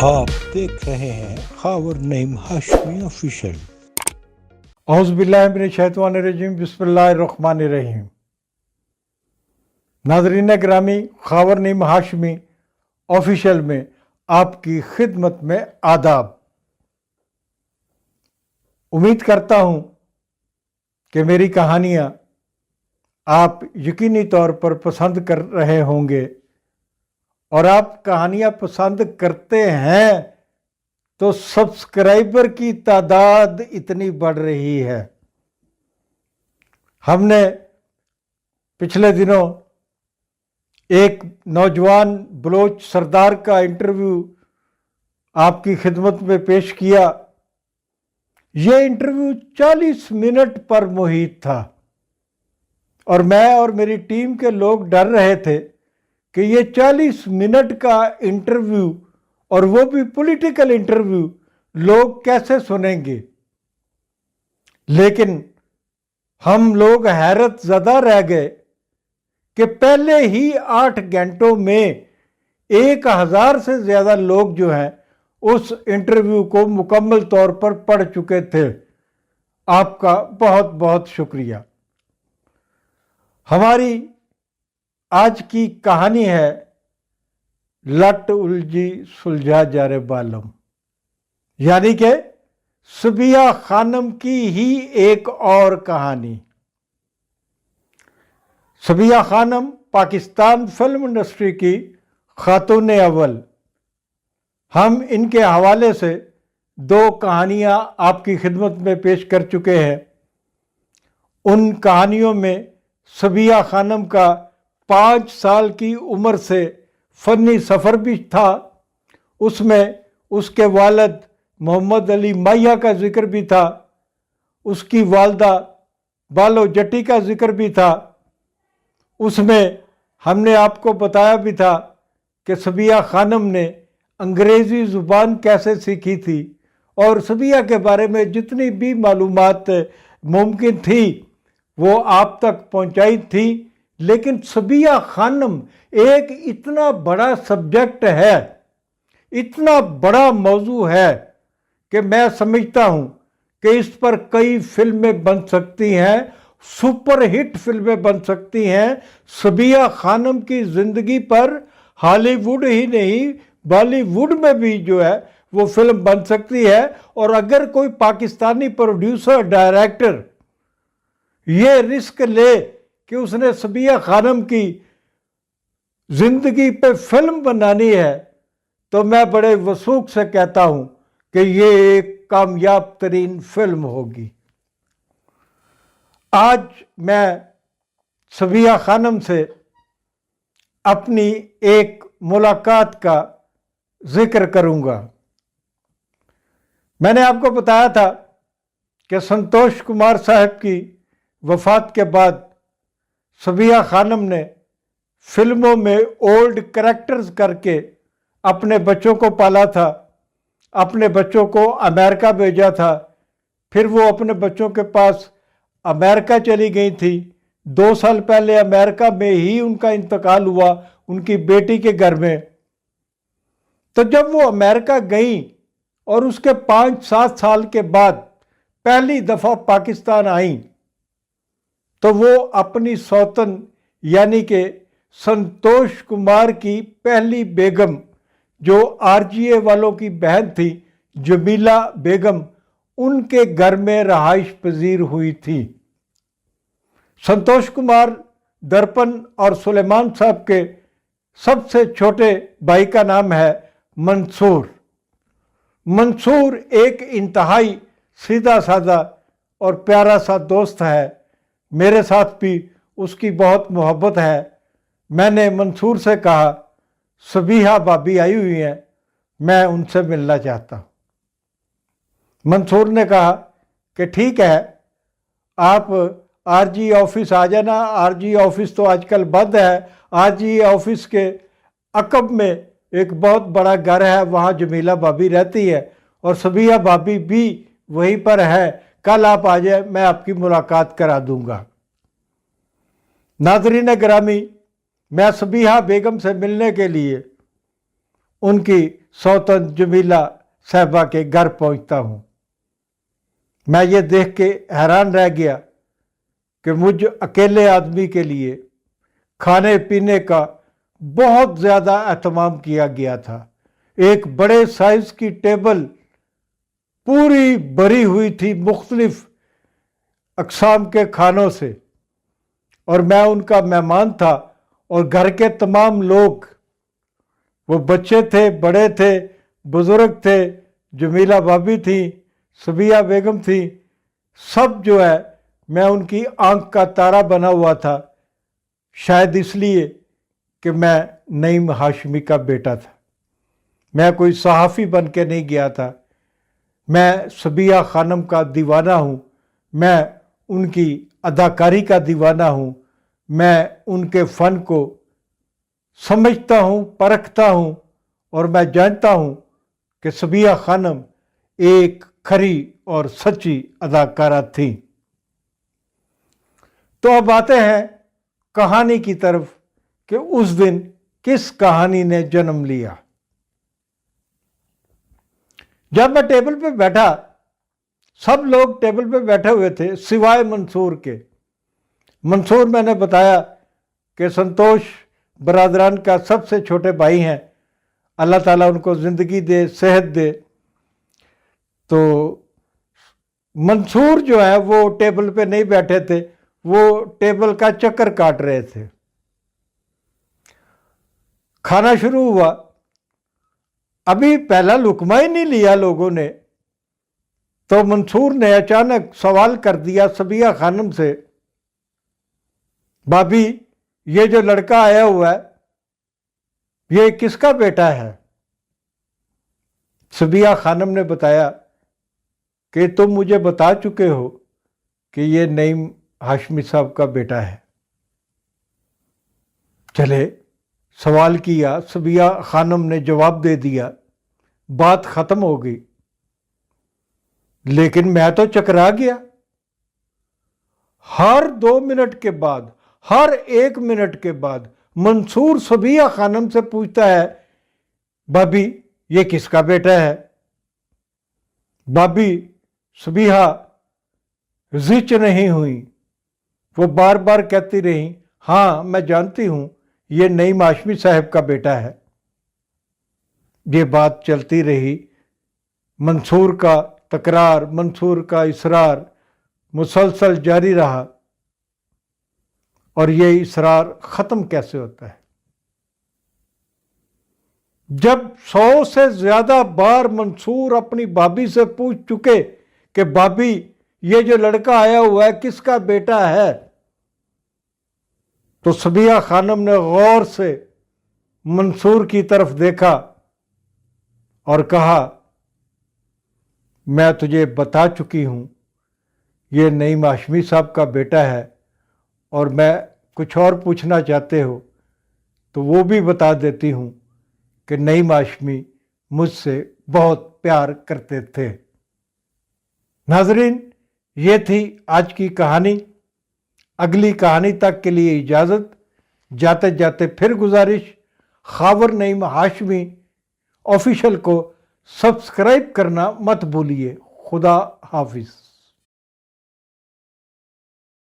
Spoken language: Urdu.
آپ دیکھ رہے ہیں خاور نعیم ہاشمی آفیشیل۔ اعوذ باللہ من الشیطان الرجیم، بسم اللہ الرحمن الرحیم۔ ناظرین گرامی، خاور نعیم ہاشمی آفیشیل میں آپ کی خدمت میں آداب۔ امید کرتا ہوں کہ میری کہانیاں آپ یقینی طور پر پسند کر رہے ہوں گے، اور آپ کہانیاں پسند کرتے ہیں تو سبسکرائبر کی تعداد اتنی بڑھ رہی ہے۔ ہم نے پچھلے دنوں ایک نوجوان بلوچ سردار کا انٹرویو آپ کی خدمت میں پیش کیا۔ یہ انٹرویو 40 منٹ پر محیط تھا، اور میں اور میری ٹیم کے لوگ ڈر رہے تھے کہ یہ 40 منٹ کا انٹرویو، اور وہ بھی پولیٹیکل انٹرویو، لوگ کیسے سنیں گے۔ لیکن ہم لوگ حیرت زدہ رہ گئے کہ پہلے ہی 8 گھنٹوں میں 1000 سے زیادہ لوگ جو ہیں اس انٹرویو کو مکمل طور پر پڑھ چکے تھے۔ آپ کا بہت بہت شکریہ۔ ہماری آج کی کہانی ہے لٹ الجھی سلجھا جارے بالم، یعنی کہ صبیحہ خانم کی ہی ایک اور کہانی۔ صبیحہ خانم پاکستان فلم انڈسٹری کی خاتون اول۔ ہم ان کے حوالے سے 2 کہانیاں آپ کی خدمت میں پیش کر چکے ہیں۔ ان کہانیوں میں صبیحہ خانم کا 5 سال کی عمر سے فنی سفر بھی تھا، اس میں اس کے والد محمد علی ماہیہ کا ذکر بھی تھا، اس کی والدہ بالو جٹی کا ذکر بھی تھا۔ اس میں ہم نے آپ کو بتایا بھی تھا کہ صبیحہ خانم نے انگریزی زبان کیسے سیکھی تھی، اور صبیحہ کے بارے میں جتنی بھی معلومات ممکن تھی وہ آپ تک پہنچائی تھی۔ لیکن صبیحہ خانم ایک اتنا بڑا سبجیکٹ ہے، اتنا بڑا موضوع ہے کہ میں سمجھتا ہوں کہ اس پر کئی فلمیں بن سکتی ہیں، سپر ہٹ فلمیں بن سکتی ہیں۔ صبیحہ خانم کی زندگی پر ہالی ووڈ ہی نہیں، بالی ووڈ میں بھی جو ہے وہ فلم بن سکتی ہے۔ اور اگر کوئی پاکستانی پروڈیوسر ڈائریکٹر یہ رسک لے کہ اس نے صبیحہ خانم کی زندگی پہ فلم بنانی ہے، تو میں بڑے وثوق سے کہتا ہوں کہ یہ ایک کامیاب ترین فلم ہوگی۔ آج میں صبیحہ خانم سے اپنی ایک ملاقات کا ذکر کروں گا۔ میں نے آپ کو بتایا تھا کہ سنتوش کمار صاحب کی وفات کے بعد صبیحہ خانم نے فلموں میں اولڈ کریکٹرز کر کے اپنے بچوں کو پالا تھا، اپنے بچوں کو امریکہ بھیجا تھا، پھر وہ اپنے بچوں کے پاس امریکہ چلی گئی تھی۔ 2 سال پہلے امریکہ میں ہی ان کا انتقال ہوا، ان کی بیٹی کے گھر میں۔ تو جب وہ امریکہ گئیں اور اس کے 5-7 سال کے بعد پہلی دفعہ پاکستان آئیں، تو وہ اپنی سوتن یعنی کہ سنتوش کمار کی پہلی بیگم، جو RGA والوں کی بہن تھی، جمیلہ بیگم، ان کے گھر میں رہائش پذیر ہوئی تھی۔ سنتوش کمار درپن اور سلیمان صاحب کے سب سے چھوٹے بھائی کا نام ہے منصور۔ منصور ایک انتہائی سیدھا سادہ اور پیارا سا دوست ہے۔ میرے ساتھ بھی اس کی بہت محبت ہے۔ میں نے منصور سے کہا صبیحہ بھابی آئی ہوئی ہیں، میں ان سے ملنا چاہتا ہوں۔ منصور نے کہا کہ ٹھیک ہے، آپ RGA آفس آ جانا۔ RGA آفس تو آج کل بند ہے۔ RGA آفس کے عقب میں ایک بہت بڑا گھر ہے، وہاں جمیلہ بھابی رہتی ہے، اور صبیحہ بھابی بھی وہیں پر ہے۔ کل آپ آ جائیں، میں آپ کی ملاقات کرا دوں گا۔ ناظرین گرامی، میں صبیحہ بیگم سے ملنے کے لیے ان کی سوتن جمیلہ صاحبہ کے گھر پہنچتا ہوں۔ میں یہ دیکھ کے حیران رہ گیا کہ مجھ اکیلے آدمی کے لیے کھانے پینے کا بہت زیادہ اہتمام کیا گیا تھا۔ ایک بڑے سائز کی ٹیبل پوری بھری ہوئی تھی مختلف اقسام کے کھانوں سے، اور میں ان کا مہمان تھا، اور گھر کے تمام لوگ، وہ بچے تھے، بڑے تھے، بزرگ تھے، جمیلہ بھابی تھیں، صبیہ بیگم تھیں، سب جو ہے میں ان کی آنکھ کا تارا بنا ہوا تھا، شاید اس لیے کہ میں نعیم ہاشمی کا بیٹا تھا۔ میں کوئی صحافی بن کے نہیں گیا تھا، میں صبیہ خانم کا دیوانہ ہوں، میں ان کی اداکاری کا دیوانہ ہوں، میں ان کے فن کو سمجھتا ہوں، پرکھتا ہوں، اور میں جانتا ہوں کہ صبیہ خانم ایک کھری اور سچی اداکارہ تھیں۔ تو اب آتے ہیں کہانی کی طرف کہ اس دن کس کہانی نے جنم لیا۔ جب میں ٹیبل پہ بیٹھا، سب لوگ ٹیبل پہ بیٹھے ہوئے تھے سوائے منصور کے۔ منصور میں نے بتایا کہ سنتوش برادران کا سب سے چھوٹے بھائی ہیں، اللہ تعالیٰ ان کو زندگی دے، صحت دے۔ تو منصور جو ہے وہ ٹیبل پہ نہیں بیٹھے تھے، وہ ٹیبل کا چکر کاٹ رہے تھے۔ کھانا شروع ہوا، ابھی پہلا لقمہ ہی نہیں لیا لوگوں نے، تو منصور نے اچانک سوال کر دیا صبیہ خانم سے، بھابی یہ جو لڑکا آیا ہوا ہے یہ کس کا بیٹا ہے؟ صبیہ خانم نے بتایا کہ تم مجھے بتا چکے ہو کہ یہ نعیم ہاشمی صاحب کا بیٹا ہے۔ چلے، سوال کیا، صبیہ خانم نے جواب دے دیا، بات ختم ہو گئی۔ لیکن میں تو چکرا گیا۔ ہر 2 منٹ کے بعد، ہر 1 منٹ کے بعد منصور صبیہ خانم سے پوچھتا ہے، بھابی یہ کس کا بیٹا ہے؟ بھابی صبیہ زچ نہیں ہوئی، وہ بار بار کہتی رہی، ہاں میں جانتی ہوں یہ نعیم ہاشمی صاحب کا بیٹا ہے۔ یہ بات چلتی رہی، منصور کا تکرار، منصور کا اصرار مسلسل جاری رہا، اور یہ اصرار ختم کیسے ہوتا ہے؟ جب 100 سے زیادہ بار منصور اپنی بھابی سے پوچھ چکے کہ بھابی یہ جو لڑکا آیا ہوا ہے کس کا بیٹا ہے، تو صبیہ خانم نے غور سے منصور کی طرف دیکھا اور کہا، میں تجھے بتا چکی ہوں یہ نعیم ہاشمی صاحب کا بیٹا ہے، اور میں کچھ اور پوچھنا چاہتے ہو تو وہ بھی بتا دیتی ہوں کہ نعیم ہاشمی مجھ سے بہت پیار کرتے تھے۔ ناظرین، یہ تھی آج کی کہانی۔ اگلی کہانی تک کے لیے اجازت۔ جاتے جاتے پھر گزارش، خاور نعیم ہاشمی آفیشل کو سبسکرائب کرنا مت بھولیے۔ خدا حافظ۔